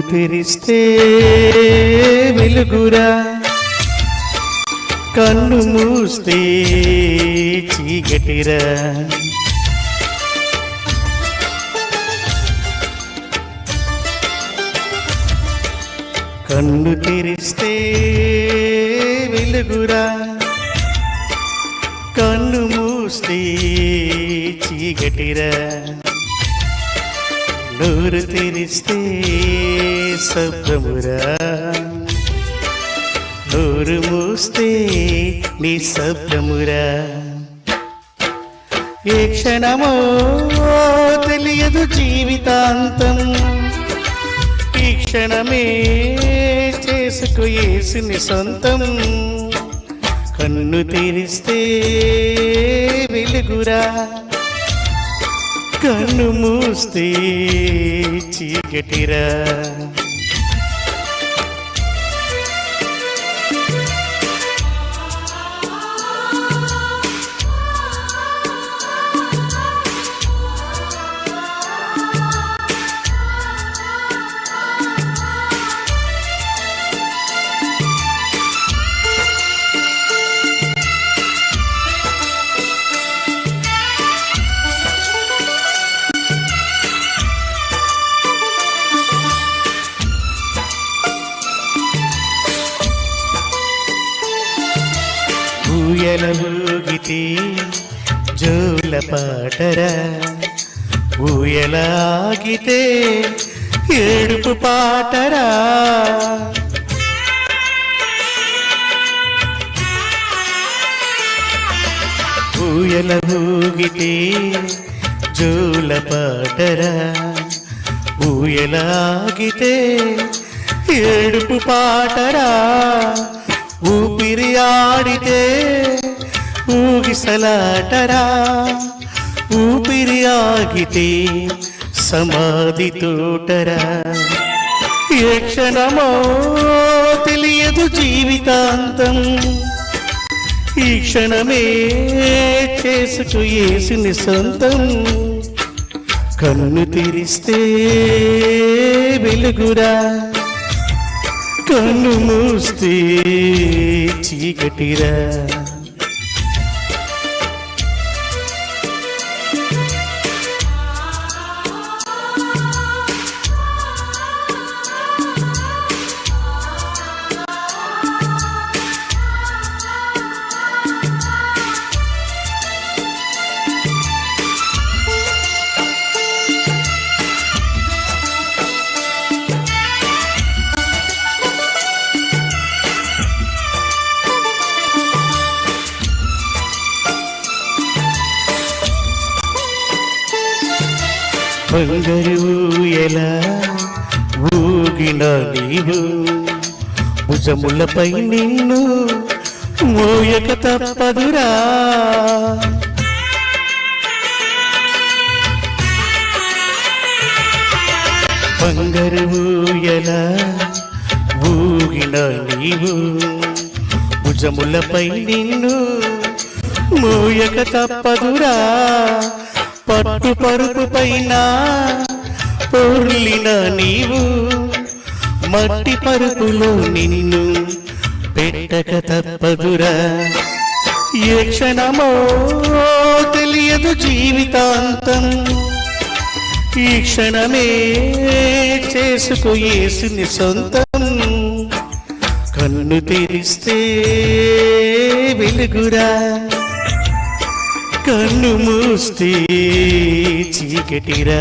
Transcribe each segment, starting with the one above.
తెరిస్తే వెలుగురా, కన్ను మూస్తే చీకటిరా. కన్ను తెరిస్తే వెలుగురా, కన్ను మూస్తే చీకటిరా. నోరు తెరిస్తే శబ్దమురా, నోరు మూస్తే నిశ్శబ్దమురా. ఏ క్షణమో తెలియదు జీవితాంతం, ఈ క్షణమే చేసుకు యేసుని సొంతం. కన్ను తెరిస్తే వెలుగురా, కన్ను మూస్తే చీకటిరా. ఊయల ఊగితే జోల పాటరా, ఊయల ఆగితే ఏడుపు పాటరా. ఊయల ఊగితే జోల పాటరా, ఊయల ఆగితే ఏడుపు పాటరా. ఊపిరి ఆడితే ఊగిసలాటరా, ఊపిరి ఆగితే సమాధి తోటరా. ఏ క్షణమో తెలియదు జీవితాంతం, ఈ క్షణమే చేసుకు యేసుని సొంతం. కన్ను తెరిస్తే వెలుగురా, కన్ను మూస్తే చీకటిరా. బంగారు ఊయల ఊగిన నీవు, భుజములపై నిన్ను మోయక తప్పదురా. బంగారు ఊయల ఊగిన నీవు, భుజములపై నిన్ను మోయక తప్పదురా. పట్టు పరుపు పైన పొర్లిన నీవు, మట్టి పరుపులో నిన్ను పెట్టక తప్పదురా. ఏ క్షణమో తెలియదు జీవితాంతం, ఈ క్షణమే చేసుకు యేసుని సొంతం. కన్ను తెరిస్తే వెలుగురా, కన్ను మూస్తే చీకటిరా.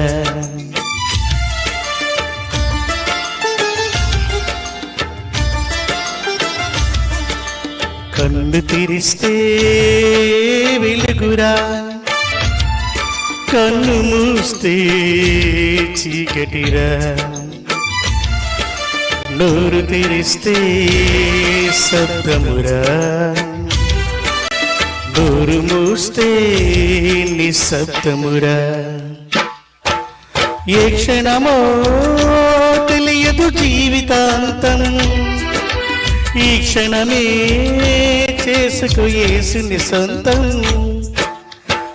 కన్ను తెరిస్తే వెలుగురా, కన్ను మూస్తే చీకటిరా. నోరు తెరిస్తే శబ్దమురా, నోరు మూస్తే నిశ్శబ్దమురా. ఏ క్షణమో తెలియదు జీవితాంతం, ఈ క్షణమే చేసుకు యేసుని సొంతం.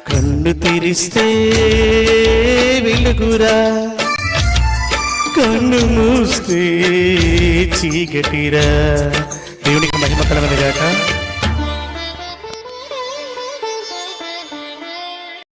కన్ను తెరిస్తే వెలుగురా, కన్ను మూస్తే చీకటిరా. దేవునికి మహిమ కలగను గాక.